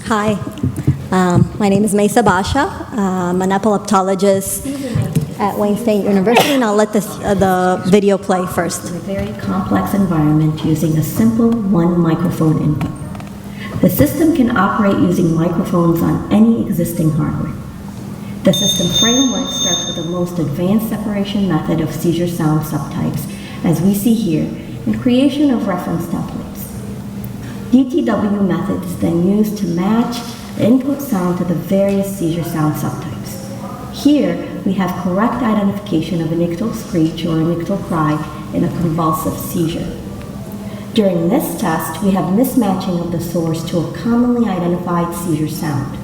Hi, my name is Maysaa Basha. I'm an epileptologist at Wayne State University, and I'll let the video play first. In a very complex environment using a simple one microphone input. The system can operate using microphones on any existing hardware. The system framework starts with the most advanced separation method of seizure sound subtypes, as we see here, and creation of reference templates. DTW method is then used to match the input sound to the various seizure sound subtypes. Here, we have correct identification of a nictal screech or a nictal cry in a convulsive seizure. During this test, we have mismatching of the source to a commonly identified seizure sound.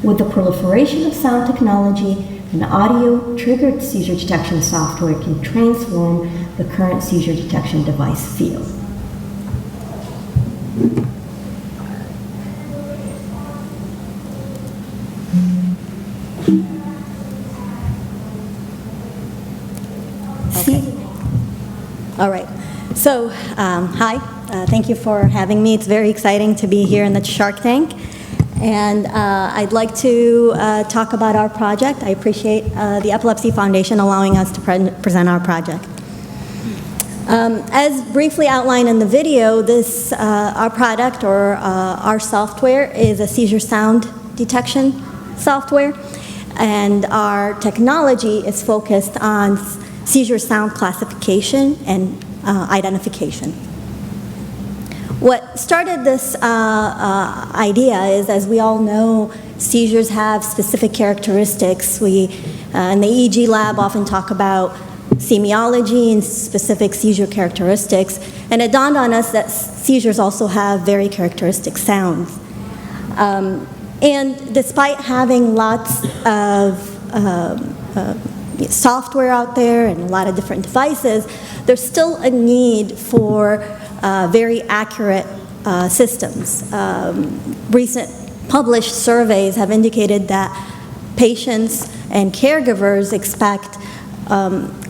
With the proliferation of sound technology, an audio-triggered seizure detection software can transform the current seizure detection device field. Okay. All right. So, hi. Thank you for having me. It's very exciting to be here in the Shark Tank. And I'd like to talk about our project. I appreciate the Epilepsy Foundation allowing us to present our project. As briefly outlined in the video, our product or our software is a seizure sound detection software. And our technology is focused on seizure sound classification and identification. What started this idea is, as we all know, seizures have specific characteristics. We, in the EEG lab, often talk about semiology and specific seizure characteristics, and it dawned on us that seizures also have very characteristic sounds. And despite having lots of software out there and a lot of different devices, there's still a need for very accurate systems. Recent published surveys have indicated that patients and caregivers expect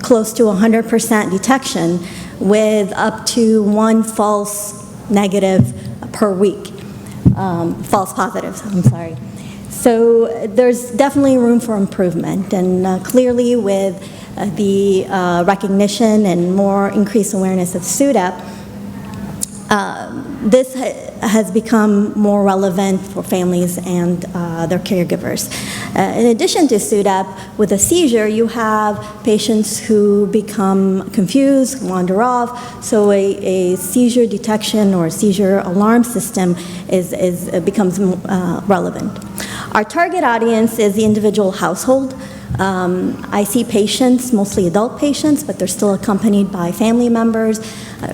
close to 100% detection with up to one false negative per week. False positives, I'm sorry. So there's definitely room for improvement, and clearly with the recognition and more increased awareness of SUDEP, this has become more relevant for families and their caregivers. In addition to SUDEP, with a seizure, you have patients who become confused, wander off, so a seizure detection or seizure alarm system becomes relevant. Our target audience is the individual household. I see patients, mostly adult patients, but they're still accompanied by family members.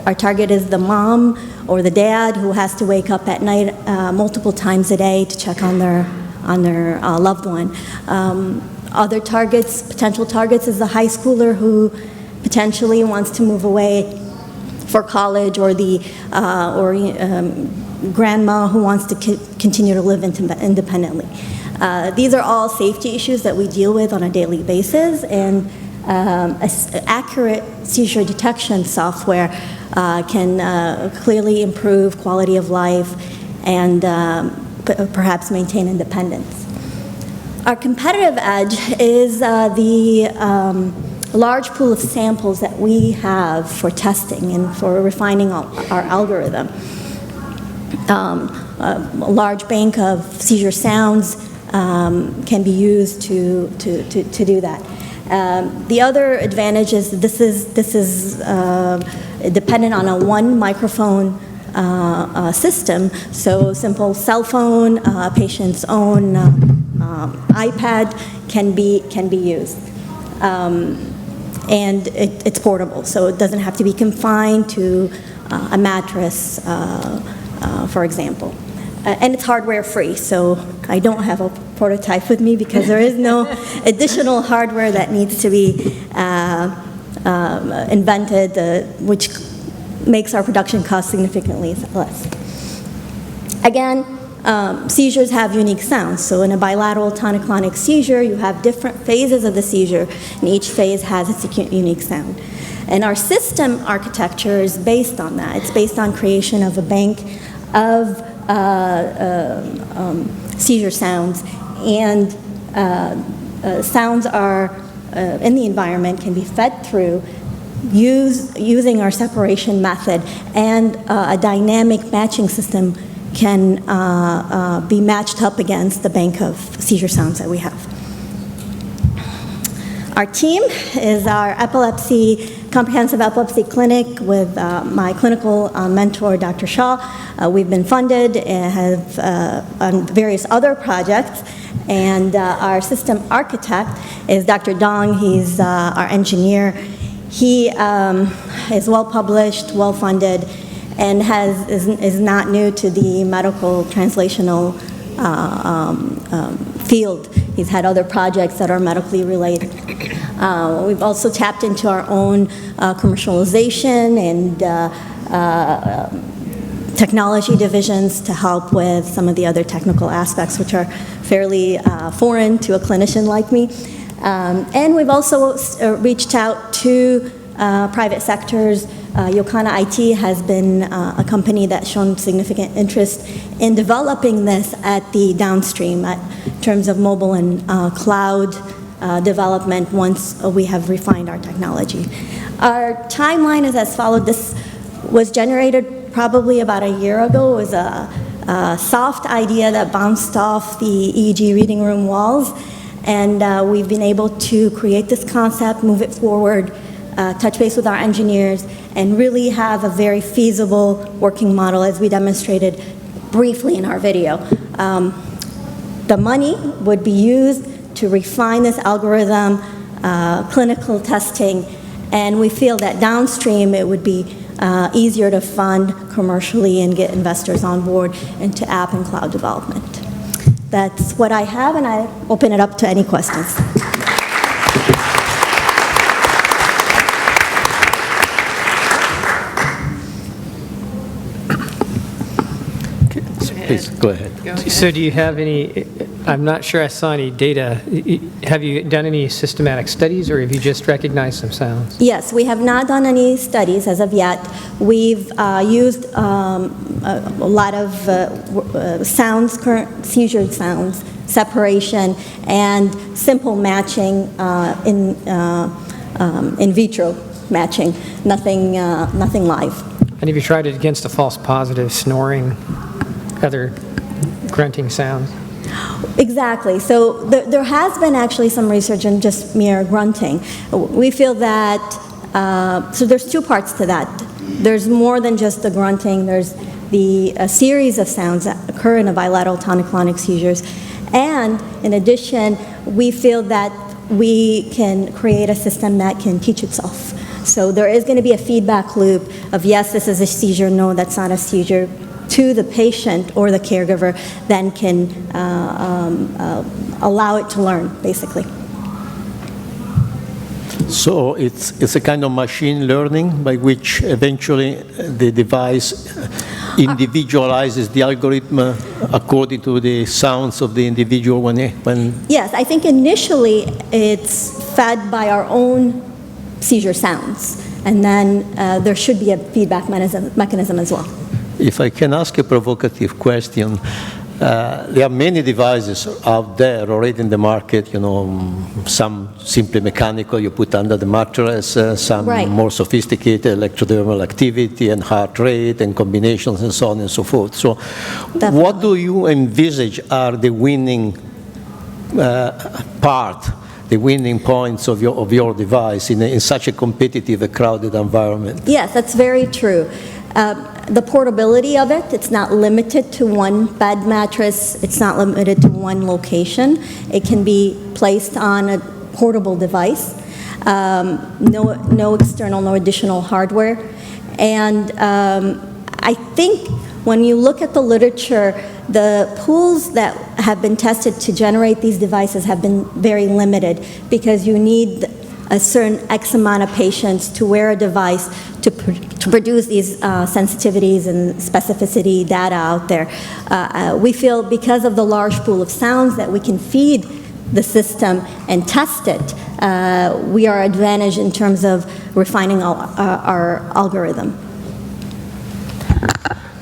Our target is the mom or the dad who has to wake up at night multiple times a day to check on their loved one. Other targets, potential targets, is the high schooler who potentially wants to move away for college, or the grandma who wants to continue to live independently. These are all safety issues that we deal with on a daily basis, and accurate seizure detection software can clearly improve quality of life and perhaps maintain independence. Our competitive edge is the large pool of samples that we have for testing and for refining our algorithm. A large bank of seizure sounds can be used to do that. The other advantage is this is dependent on a one microphone system, so simple cell phone, patient's own iPad can be used. And it's portable, so it doesn't have to be confined to a mattress, for example. And it's hardware free, so I don't have a prototype with me because there is no additional hardware that needs to be invented, which makes our production cost significantly less. Again, seizures have unique sounds. So in a bilateral tonic-clonic seizure, you have different phases of the seizure, and each phase has its unique sound. And our system architecture is based on that. It's based on creation of a bank of seizure sounds, and sounds are in the environment can be fed through using our separation method, and a dynamic matching system can be matched up against the bank of seizure sounds that we have. Our team is our comprehensive epilepsy clinic with my clinical mentor, Dr. Shaw. We've been funded and have on various other projects, and our system architect is Dr. Dong. He's our engineer. He is well-published, well-funded, and is not new to the medical translational field. He's had other projects that are medically related. We've also tapped into our own commercialization and technology divisions to help with some of the other technical aspects, which are fairly foreign to a clinician like me. And we've also reached out to private sectors. Yokana IT has been a company that's shown significant interest in developing this at the downstream in terms of mobile and cloud development once we have refined our technology. Our timeline is as follows. This was generated probably about a year ago. It was a soft idea that bounced off the EEG reading room walls, and we've been able to create this concept, move it forward, touch base with our engineers, and really have a very feasible working model as we demonstrated briefly in our video. The money would be used to refine this algorithm, clinical testing, and we feel that downstream it would be easier to fund commercially and get investors on board into app and cloud development. That's what I have, and I open it up to any questions. Please, go ahead. So do you have any, I'm not sure I saw any data. Have you done any systematic studies, or have you just recognized some sounds? Yes, we have not done any studies as of yet. We've used a lot of sounds, current seizure sounds, separation, and simple matching in vitro matching, nothing live. And have you tried it against a false positive, snoring, other grunting sounds? Exactly. So there has been actually some research in just mere grunting. We feel that, so there's two parts to that. There's more than just the grunting. There's a series of sounds that occur in a bilateral tonic-clonic seizures. And in addition, we feel that we can create a system that can teach itself. So there is going to be a feedback loop of, yes, this is a seizure, no, that's not a seizure, to the patient or the caregiver, then can allow it to learn, basically. So it's a kind of machine learning by which eventually the device individualizes the algorithm according to the sounds of the individual when... Yes, I think initially it's fed by our own seizure sounds, and then there should be a feedback mechanism as well. If I can ask a provocative question, there are many devices out there already in the market, some simply mechanical, you put under the mattress, some right. more sophisticated electrodermal activity and heart rate and combinations and so on and so forth. So Definitely. What do you envisage are the winning the winning points of your device in such a competitive, crowded environment? Yes, that's very true. The portability of it, it's not limited to one bed mattress, it's not limited to one location. It can be placed on a portable device, no external, no additional hardware. And I think when you look at the literature, the pools that have been tested to generate these devices have been very limited, because you need a certain X amount of patients to wear a device to produce these sensitivities and specificity data out there. We feel because of the large pool of sounds that we can feed the system and test it, we are advantaged in terms of refining our algorithm.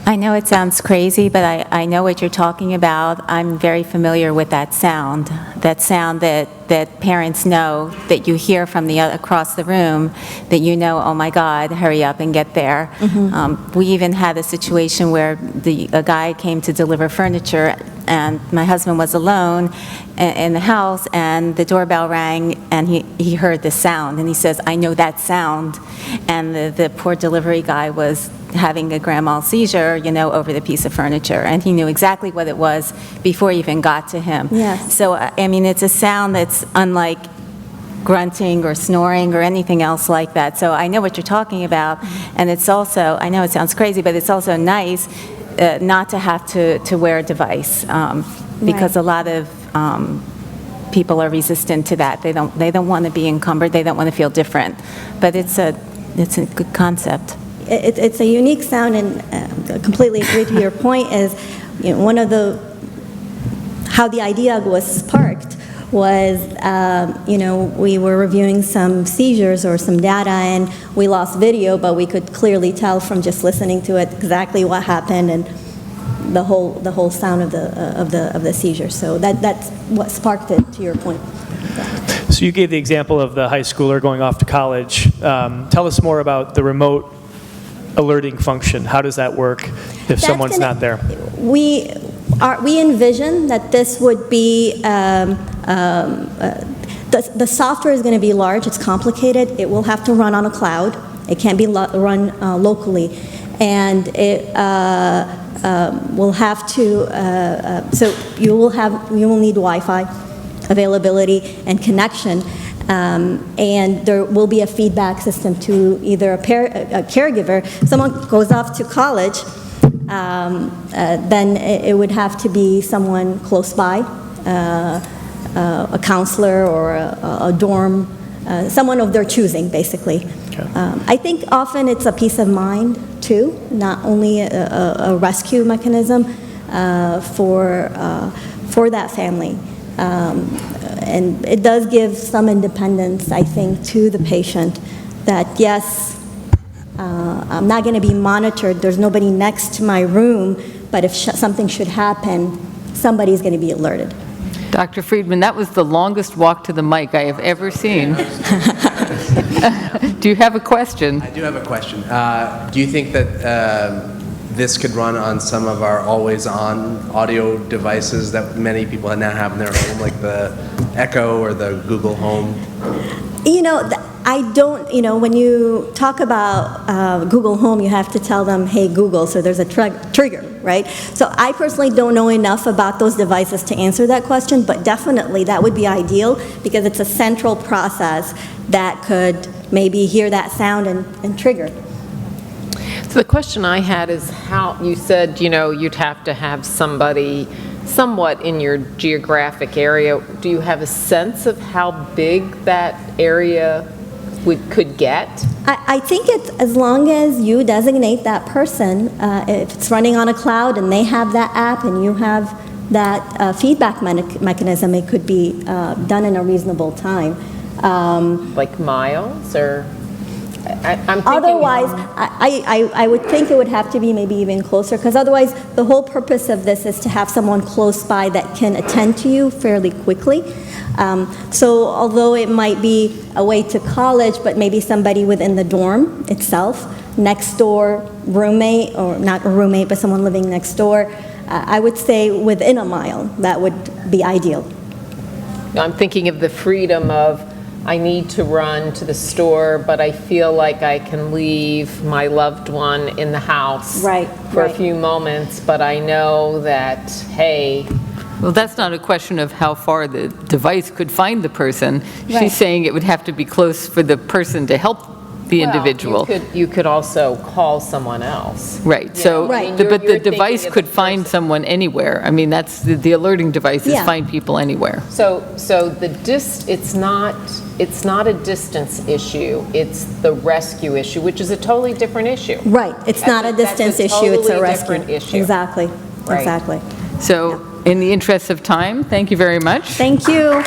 I know it sounds crazy, but I know what you're talking about. I'm very familiar with that sound that parents know, that you hear from across the room, that you know, oh my God, hurry up and get there. We even had a situation where a guy came to deliver furniture, and my husband was alone in the house, and the doorbell rang, and he heard the sound, and he says, I know that sound. And the poor delivery guy was having a grand mal seizure, over the piece of furniture, and he knew exactly what it was before he even got to him. Yes. So, I mean, it's a sound that's unlike grunting or snoring or anything else like that. So I know what you're talking about, and it's also, I know it sounds crazy, but it's also nice not to have to wear a device, because a lot of people are resistant to that. They don't want to be encumbered. They don't want to feel different. But it's a good concept. It's a unique sound, and I completely agree to your point. Is one of how the idea was sparked was we were reviewing some seizures or some data, and we lost video, but we could clearly tell from just listening to it exactly what happened and the whole sound of the seizure. So that's what sparked it. To your point. So you gave the example of the high schooler going off to college. Tell us more about the remote alerting function. How does that work if someone's not there? We envision that this would be the software is going to be large. It's complicated. It will have to run on a cloud. It can't be run locally, and it will have to. So you will need Wi-Fi availability and connection. And there will be a feedback system to either a caregiver. If someone goes off to college, then it would have to be someone close by, a counselor or a dorm, someone of their choosing, basically. Okay. I think often it's a peace of mind, too, not only a rescue mechanism for that family. And it does give some independence, I think, to the patient that, yes, I'm not going to be monitored. There's nobody next to my room, but if something should happen, somebody's going to be alerted. Dr. Friedman, that was the longest walk to the mic I have ever seen. Do you have a question? I do have a question. Do you think that this could run on some of our always-on audio devices that many people now have in their home, like the Echo or the Google Home? I don't, when you talk about Google Home, you have to tell them, hey, Google, so there's a trigger, right? So I personally don't know enough about those devices to answer that question, but definitely that would be ideal because it's a central process that could maybe hear that sound and trigger. So the question I had is how, you said, you'd have to have somebody somewhat in your geographic area. Do you have a sense of how big that area could get? I think it's as long as you designate that person, if it's running on a cloud and they have that app and you have that feedback mechanism, it could be done in a reasonable time. Like miles or? I'm thinking otherwise, I would think it would have to be maybe even closer, because otherwise the whole purpose of this is to have someone close by that can attend to you fairly quickly. So although it might be away to college, but maybe somebody within the dorm itself, next door roommate, or not a roommate, but someone living next door, I would say within a mile, that would be ideal. I'm thinking of the freedom of, I need to run to the store, but I feel like I can leave my loved one in the house for a few moments, but I know that, hey. Well, that's not a question of how far the device could find the person. Right. She's saying it would have to be close for the person to help the individual. You could also call someone else. Right. So, but the device could find someone anywhere. I mean, that's the alerting devices find people anywhere. So it's not a distance issue. It's the rescue issue, which is a totally different issue. Right. It's not a distance issue. It's a rescue issue. Exactly. Right. Exactly. So, in the interest of time, thank you very much. Thank you.